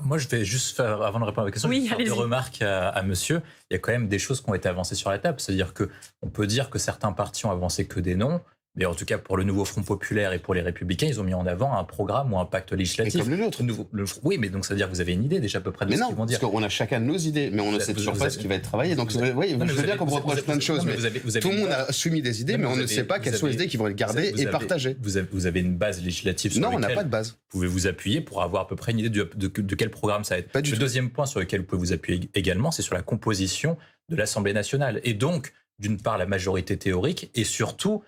Moi, je vais juste faire, avant de répondre à la question, faire deux remarques à monsieur. Il y a quand même des choses qui ont été avancées sur la table. C'est-à-dire que on peut dire que certains partis ont avancé que des noms. Mais en tout cas, pour le nouveau Front populaire et pour les Républicains, ils ont mis en avant un programme ou un pacte législatif. Et comme le nôtre. Oui, mais donc ça veut dire que vous avez une idée déjà à peu près de ce qu'ils vont dire. Parce qu'on a chacun nos idées, mais on ne sait toujours pas ce qui va être travaillé. Donc, je veux bien qu'on me reproche plein de choses, mais tout le monde a soumis des idées, mais on ne sait pas quelles sont les idées qui vont être gardées et partagées. Vous avez une base législative sur laquelle... Non, on n'a pas de base. Vous pouvez vous appuyer pour avoir à peu près une idée de quel programme ça va être. Le deuxième point sur lequel vous pouvez vous appuyer également, c'est sur la composition de l'Assemblée nationale. Et donc, d'une part, la majorité théorique et surtout...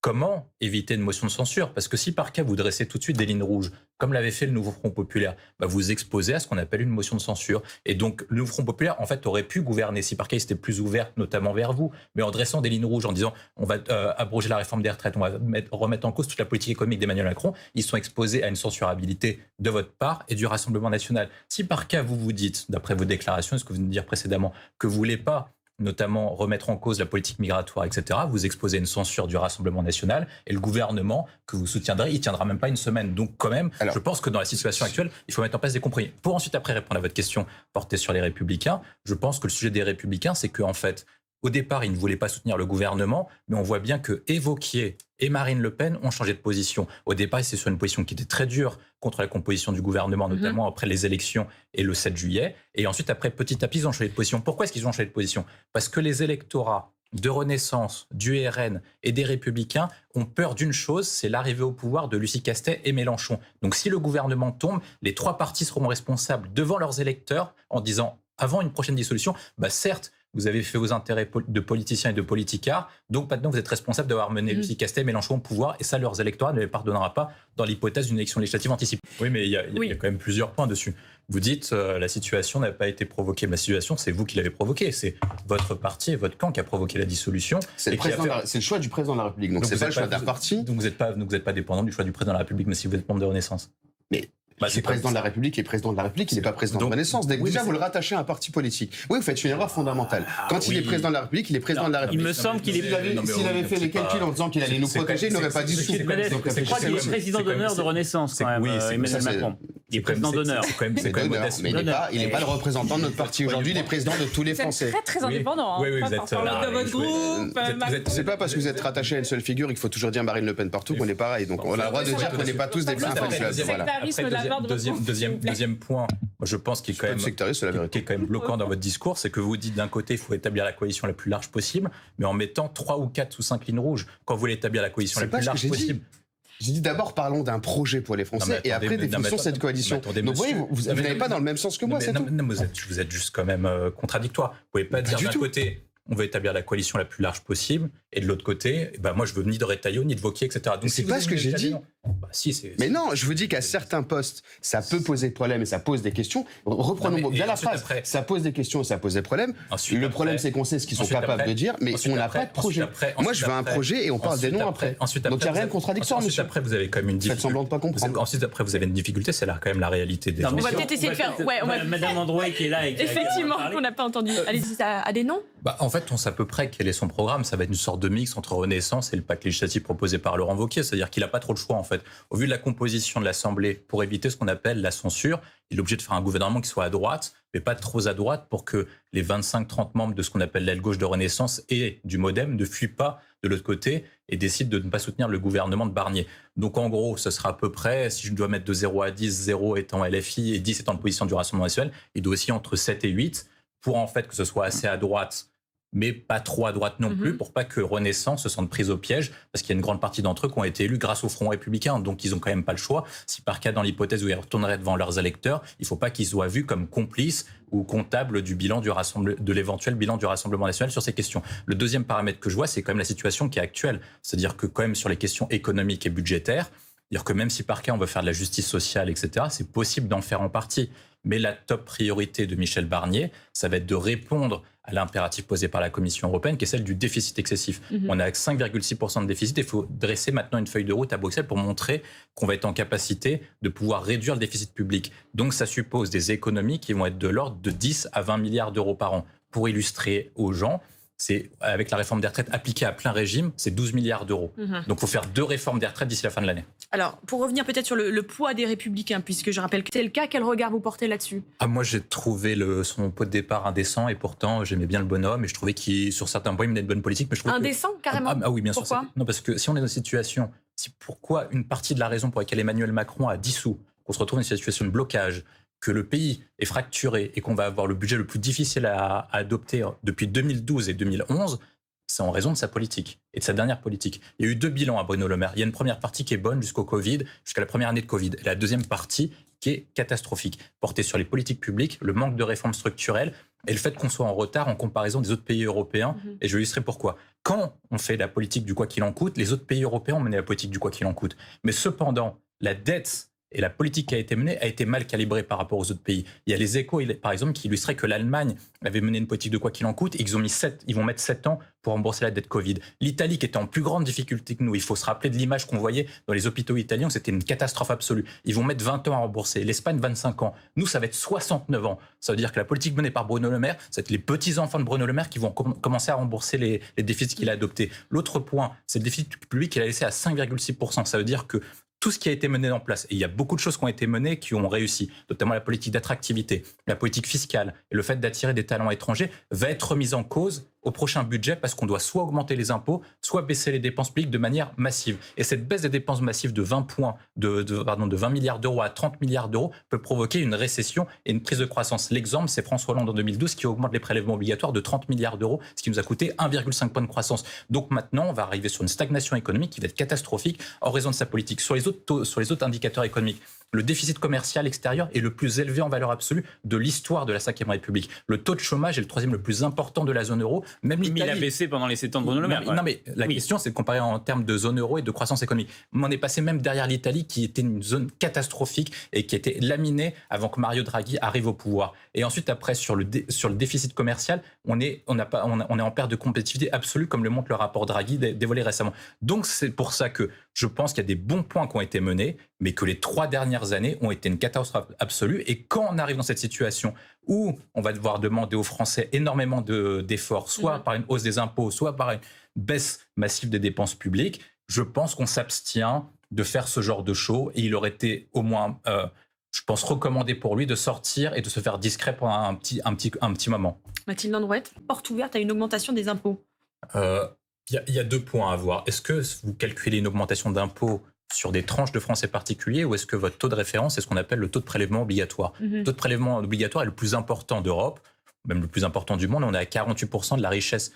Comment éviter une motion de censure? Parce que si par cas vous dressez tout de suite des lignes rouges, comme l'avait fait le nouveau Front populaire, vous exposez à ce qu'on appelle une motion de censure. Et donc le nouveau Front populaire, en fait, aurait pu gouverner si par cas il était plus ouvert, notamment vers vous, mais en dressant des lignes rouges, en disant on va abroger la réforme des retraites, on va remettre en cause toute la politique économique d'Emmanuel Macron. Ils sont exposés à une censurabilité de votre part et du Rassemblement national. Si par cas vous vous dites, d'après vos déclarations, ce que vous venez de dire précédemment, que vous voulez pas notamment remettre en cause la politique migratoire, etc., vous exposez une censure du Rassemblement national et le gouvernement que vous soutiendrez, il tiendra même pas une semaine. Donc quand même, je pense que dans la situation actuelle, il faut mettre en place des compromis. Pour ensuite après répondre à votre question portée sur les Républicains, je pense que le sujet des Républicains, c'est que en fait, au départ, ils ne voulaient pas soutenir le gouvernement, mais on voit bien que Wauquiez et Marine Le Pen ont changé de position. Au départ, c'est sur une position qui était très dure contre la composition du gouvernement, notamment après les élections et le 7 juillet. Et ensuite, après, petit à petit, ils ont changé de position. Pourquoi est-ce qu'ils ont changé de position? Parce que les électorats de Renaissance, du RN et des Républicains ont peur d'une chose, c'est l'arrivée au pouvoir de Lucie Castet et Mélenchon. Donc si le gouvernement tombe, les trois partis seront responsables devant leurs électeurs en disant, avant une prochaine dissolution, certes, vous avez fait vos intérêts de politiciens et de politicards, donc maintenant vous êtes responsable d'avoir mené Lucie Castet et Mélenchon au pouvoir, et ça, leurs électorats ne les pardonnera pas dans l'hypothèse d'une élection législative anticipée. Oui, mais il y a quand même plusieurs points dessus. Vous dites la situation n'a pas été provoquée. La situation, c'est vous qui l'avez provoquée. C'est votre parti et votre camp qui a provoqué la dissolution. C'est le choix du président de la République. Donc c'est pas le choix d'un parti. Donc vous n'êtes pas dépendant du choix du président de la République, mais si vous êtes membre de Renaissance. Mais c'est président de la République et président de la République, il n'est pas président de Renaissance. Déjà, vous le rattachez à un parti politique. Oui, vous faites une erreur fondamentale. Quand il est président de la République, il est président de la République. Il me semble qu'il est... S'il avait fait les calculs en disant qu'il allait nous protéger, il n'aurait pas dissous. Je crois qu'il est président d'honneur de Renaissance, quand même, Emmanuel Macron. Il est président d'honneur. C'est quand même modeste. Mais il n'est pas le représentant de notre parti aujourd'hui, il est président de tous les Français. C'est très indépendant. Oui, vous êtes de votre groupe. C'est pas parce que vous êtes rattaché à une seule figure qu'il faut toujours dire Marine Le Pen partout qu'on est pareil. Donc on a le droit de dire qu'on n'est pas tous des Deuxième point, je pense qu'il est quand même bloquant dans votre discours, c'est que vous dites d'un côté, il faut établir la coalition la plus large possible, mais en mettant 3 ou 4 ou 5 lignes rouges. Quand vous voulez établir la coalition la plus large possible. J'ai dit d'abord parlons d'un projet pour les Français et après définissons cette coalition. Donc vous voyez, vous n'allez pas dans le même sens que moi, c'est tout. Vous êtes juste quand même contradictoire. Vous pouvez pas dire d'un côté, on veut établir la coalition la plus large possible, et de l'autre côté, moi je veux ni de Retailleau, ni de Wauquiez, etc. Donc c'est pas ce que j'ai dit. Mais non, je vous dis qu'à certains postes, ça peut poser problème et ça pose des questions. Reprenons bien la phrase. Ça pose des questions et ça pose des problèmes. Le problème, c'est qu'on sait ce qu'ils sont capables de dire, mais on n'a pas de projet. Moi, je veux un projet et on parle des noms après. Donc il n'y a rien de contradictoire, monsieur. Après, vous avez quand même une difficulté. Faites semblant de pas comprendre. Ensuite, après, vous avez une difficulté, c'est là quand même la réalité des gens. On va peut-être essayer de faire. Madame Androuet qui est là. Effectivement, qu'on n'a pas entendu. Allez-y, ça a des noms? En fait, on sait à peu près quel est son programme. Ça va être une sorte de mix entre Renaissance et le pacte législatif proposé par Laurent Wauquiez. C'est-à-dire qu'il n'a pas trop le choix, en fait. Au vu de la composition de l'Assemblée, pour éviter ce qu'on appelle la censure, il est obligé de faire un gouvernement qui soit à droite, mais pas trop à droite pour que les 25-30 membres de ce qu'on appelle l'aile gauche de Renaissance et du MoDem ne fuient pas de l'autre côté et décident de ne pas soutenir le gouvernement de Barnier. Donc en gros, ce sera à peu près, si je dois mettre de 0 à 10, 0 étant LFI et 10 étant la position du Rassemblement national, il doit aussi entre 7 et 8 pour en fait que ce soit assez à droite, mais pas trop à droite non plus, pour pas que Renaissance se sente prise au piège, parce qu'il y a une grande partie d'entre eux qui ont été élus grâce au Front républicain, donc ils ont quand même pas le choix. Si par cas, dans l'hypothèse où ils retourneraient devant leurs électeurs, il faut pas qu'ils soient vus comme complices ou comptables du bilan de l'éventuel bilan du Rassemblement national sur ces questions. Le deuxième paramètre que je vois, c'est quand même la situation qui est actuelle. C'est-à-dire que quand même sur les questions économiques et budgétaires, c'est-à-dire que même si par cas on veut faire de la justice sociale, etc., c'est possible d'en faire en partie. Mais la top priorité de Michel Barnier, ça va être de répondre à l'impératif posé par la Commission européenne, qui est celle du déficit excessif. On a 5,6% de déficit et il faut dresser maintenant une feuille de route à Bruxelles pour montrer qu'on va être en capacité de pouvoir réduire le déficit public. Donc ça suppose des économies qui vont être de l'ordre de 10 à 20 milliards d'euros par an. Pour illustrer aux gens, c'est avec la réforme des retraites appliquée à plein régime, c'est 12 milliards d'euros. Donc il faut faire 2 réformes des retraites d'ici la fin de l'année. Alors, pour revenir peut-être sur le poids des Républicains, puisque je rappelle que c'est le cas, quel regard vous portez là-dessus ? Moi, j'ai trouvé son pot de départ indécent, et pourtant, j'aimais bien le bonhomme, et je trouvais qu'il, sur certains points, il menait une bonne politique. Mais je indécent, carrément ? Oui, bien sûr. Pourquoi ? Non, parce que si on est dans une situation, pourquoi une partie de la raison pour laquelle Emmanuel Macron a dissous, qu'on se retrouve dans une situation de blocage, que le pays est fracturé et qu'on va avoir le budget le plus difficile à adopter depuis 2012 et 2011, c'est en raison de sa politique et de sa dernière politique. Il y a eu 2 bilans à Bruno Le Maire. Il y a une première partie qui est bonne jusqu'au Covid, jusqu'à la première année de Covid. Et la deuxième partie qui est catastrophique, portée sur les politiques publiques, le manque de réformes structurelles et le fait qu'on soit en retard en comparaison des autres pays européens. Et je vais illustrer pourquoi. Quand on fait la politique du quoi qu'il en coûte, les autres pays européens ont mené la politique du quoi qu'il en coûte. Mais cependant, la dette et la politique qui a été menée a été mal calibrée par rapport aux autres pays. Il y a les Échos, par exemple, qui illustraient que l'Allemagne avait mené une politique de quoi qu'il en coûte. Ils vont mettre 7 ans pour rembourser la dette Covid. L'Italie, qui était en plus grande difficulté que nous, il faut se rappeler de l'image qu'on voyait dans les hôpitaux italiens, c'était une catastrophe absolue. Ils vont mettre 20 ans à rembourser. L'Espagne, 25 ans. Nous, ça va être 69 ans. Ça veut dire que la politique menée par Bruno Le Maire, c'est les petits-enfants de Bruno Le Maire qui vont commencer à rembourser les déficits qu'il a adoptés. L'autre point, c'est le déficit public qu'il a laissé à 5,6%. Ça veut dire que tout ce qui a été mené en place, et il y a beaucoup de choses qui ont été menées qui ont réussi, notamment la politique d'attractivité, la politique fiscale et le fait d'attirer des talents étrangers, va être remise en cause au prochain budget parce qu'on doit soit augmenter les impôts, soit baisser les dépenses publiques de manière massive. Et cette baisse des dépenses massives de 20 milliards d'euros à 30 milliards d'euros peut provoquer une récession et une prise de croissance. L'exemple, c'est François Hollande en 2012 qui augmente les prélèvements obligatoires de 30 milliards d'euros, ce qui nous a coûté 1,5 point de croissance. Donc maintenant, on va arriver sur une stagnation économique qui va être catastrophique en raison de sa politique. Sur les autres indicateurs économiques, le déficit commercial extérieur est le plus élevé en valeur absolue de l'histoire de la Ve République. Le taux de chômage est le 3e le plus important de la zone euro. Même l'Italie, il a baissé pendant les 7 ans de Bruno Le Maire. Non, mais la question, c'est de comparer en termes de zone euro et de croissance économique. On est passé même derrière l'Italie, qui était une zone catastrophique et qui était laminée avant que Mario Draghi arrive au pouvoir. Et ensuite, après, sur le déficit commercial, on est en perte de compétitivité absolue, comme le montre le rapport Draghi dévoilé récemment. Donc, c'est pour ça que je pense qu'il y a des bons points qui ont été menés, mais que les 3 dernières années ont été une catastrophe absolue. Et quand on arrive dans cette situation où on va devoir demander aux Français énormément d'efforts, soit par une hausse des impôts, soit par une baisse massive des dépenses publiques, je pense qu'on s'abstient de faire ce genre de show. Et il aurait été au moins, je pense, recommandé pour lui de sortir et de se faire discret pendant un petit moment. Mathilde Landrouette, porte ouverte à une augmentation des impôts. Il y a 2 points à voir. Est-ce que vous calculez une augmentation d'impôts sur des tranches de Français particuliers, ou est-ce que votre taux de référence est ce qu'on appelle le taux de prélèvement obligatoire ? Le taux de prélèvement obligatoire est le plus important d'Europe, même le plus important du monde. On est à 48% de la richesse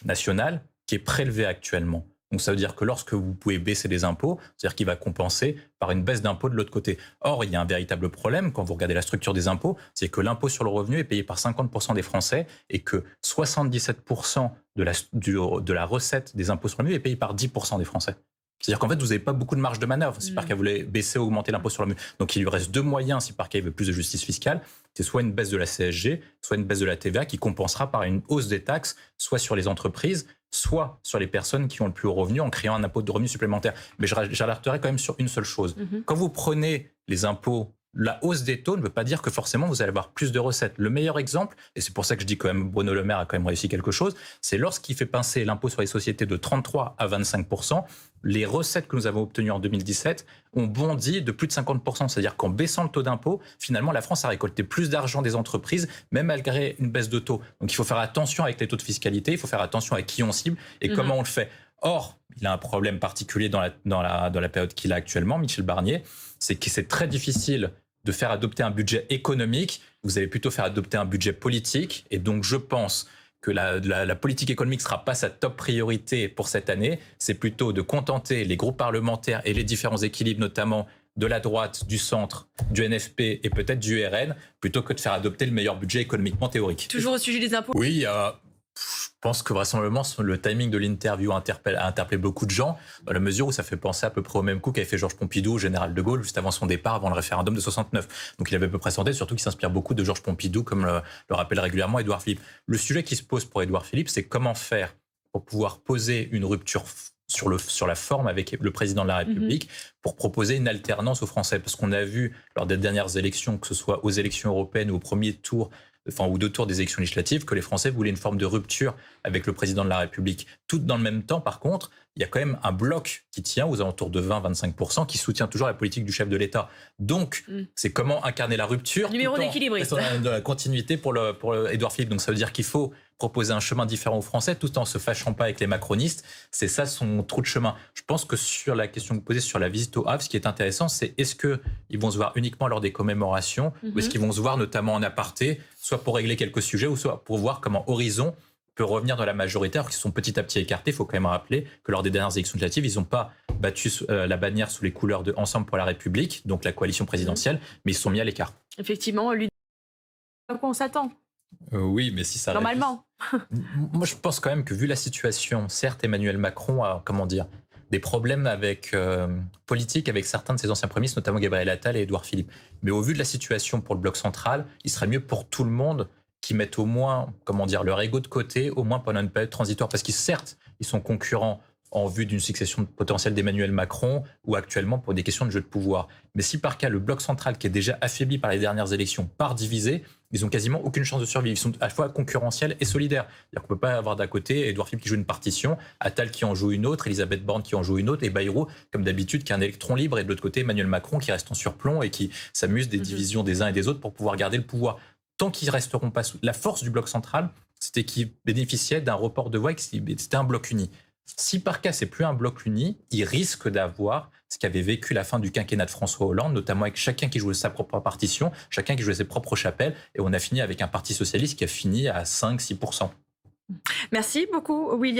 nationale qui est prélevée actuellement. Donc ça veut dire que lorsque vous pouvez baisser les impôts, c'est-à-dire qu'il va compenser par une baisse d'impôts de l'autre côté. Or, il y a un véritable problème quand vous regardez la structure des impôts, c'est que l'impôt sur le revenu est payé par 50% des Français et que 77% de la recette des impôts sur le revenu est payée par 10% des Français. C'est-à-dire qu'en fait, vous n'avez pas beaucoup de marge de manœuvre si Parquet voulait baisser ou augmenter l'impôt sur le revenu. Donc il lui reste 2 moyens si Parquet veut plus de justice fiscale. C'est soit une baisse de la CSG, soit une baisse de la TVA qui compensera par une hausse des taxes, soit sur les entreprises, soit sur les personnes qui ont le plus haut revenu en créant un impôt de revenu supplémentaire. Mais j'alerterai quand même sur une seule chose. Quand vous prenez les impôts, la hausse des taux ne veut pas dire que forcément vous allez avoir plus de recettes. Le meilleur exemple, et c'est pour ça que je dis quand même Bruno Le Maire a quand même réussi quelque chose, c'est lorsqu'il fait pincer l'impôt sur les sociétés de 33 à 25%, les recettes que nous avons obtenues en 2017 ont bondi de plus de 50%. C'est-à-dire qu'en baissant le taux d'impôt, finalement, la France a récolté plus d'argent des entreprises, même malgré une baisse de taux. Donc il faut faire attention avec les taux de fiscalité, il faut faire attention à qui on cible et comment on le fait. Or, il a un problème particulier dans la période qu'il a actuellement, Michel Barnier, c'est que c'est très difficile de faire adopter un budget économique. Vous allez plutôt faire adopter un budget politique. Et donc, je pense que la politique économique ne sera pas sa top priorité pour cette année. C'est plutôt de contenter les groupes parlementaires et les différents équilibres, notamment de la droite, du centre, du NFP et peut-être du RN, plutôt que de faire adopter le meilleur budget économiquement théorique. Toujours au sujet des impôts ? Oui, je pense que vraisemblablement le timing de l'interview a interpellé beaucoup de gens, dans la mesure où ça fait penser à peu près au même coup qu'avait fait Georges Pompidou au général de Gaulle juste avant son départ, avant le référendum de 69. Donc il avait à peu près son tête, surtout qu'il s'inspire beaucoup de Georges Pompidou, comme le rappelle régulièrement Édouard Philippe. Le sujet qui se pose pour Édouard Philippe, c'est comment faire pour pouvoir poser une rupture sur la forme avec le président de la République pour proposer une alternance aux Français. Parce qu'on a vu lors des dernières élections, que ce soit aux élections européennes ou au premier tour ou 2 tours des élections législatives, que les Français voulaient une forme de rupture avec le président de la République. Tout dans le même temps, par contre, il y a quand même un bloc qui tient aux alentours de 20-25%, qui soutient toujours la politique du chef de l'État. Donc, c'est comment incarner la rupture numéro d'équilibriste de la continuité pour Édouard Philippe. Donc, ça veut dire qu'il faut proposer un chemin différent aux Français tout en se fâchant pas avec les macronistes. C'est ça son trou de chemin. Je pense que sur la question que vous posez sur la visite au Havre, ce qui est intéressant, c'est est-ce qu'ils vont se voir uniquement lors des commémorations ou est-ce qu'ils vont se voir notamment en aparté, soit pour régler quelques sujets ou soit pour voir comment Horizon peut revenir dans la majorité, alors qu'ils sont petit à petit écartés. Il faut quand même rappeler que lors des dernières élections législatives, ils n'ont pas battu la bannière sous les couleurs de Ensemble pour la République, donc la coalition présidentielle, mais ils se sont mis à l'écart. Effectivement, lui, à quoi on s'attend? Oui, mais si ça... Normalement. Moi, je pense quand même que vu la situation, certes, Emmanuel Macron a, des problèmes politiques avec certains de ses anciens premiers ministres, notamment Gabriel Attal et Édouard Philippe. Mais au vu de la situation pour le bloc central, il serait mieux pour tout le monde qu'ils mettent au moins, leur ego de côté, au moins pendant une période transitoire. Parce qu'ils, certes, ils sont concurrents en vue d'une succession potentielle d'Emmanuel Macron ou actuellement pour des questions de jeu de pouvoir. Mais si par cas, le bloc central, qui est déjà affaibli par les dernières élections, part divisé, ils n'ont quasiment aucune chance de survivre. Ils sont à la fois concurrentiels et solidaires. C'est-à-dire qu'on ne peut pas avoir d'un côté Édouard Philippe qui joue une partition, Attal qui en joue une autre, Elisabeth Borne qui en joue une autre, et Bayrou, comme d'habitude, qui est un électron libre, et de l'autre côté, Emmanuel Macron qui reste en surplomb et qui s'amuse des divisions des uns et des autres pour pouvoir garder le pouvoir. Tant qu'ils ne resteront pas sous... La force du bloc central, c'était qu'ils bénéficiaient d'un report de voix et que c'était un bloc uni. Si par cas, c'est plus un bloc uni, il risque d'avoir ce qu'avait vécu la fin du quinquennat de François Hollande, notamment avec chacun qui jouait sa propre partition, chacun qui jouait ses propres chapelles, et on a fini avec un parti socialiste qui a fini à 5-6%. Merci beaucoup, William.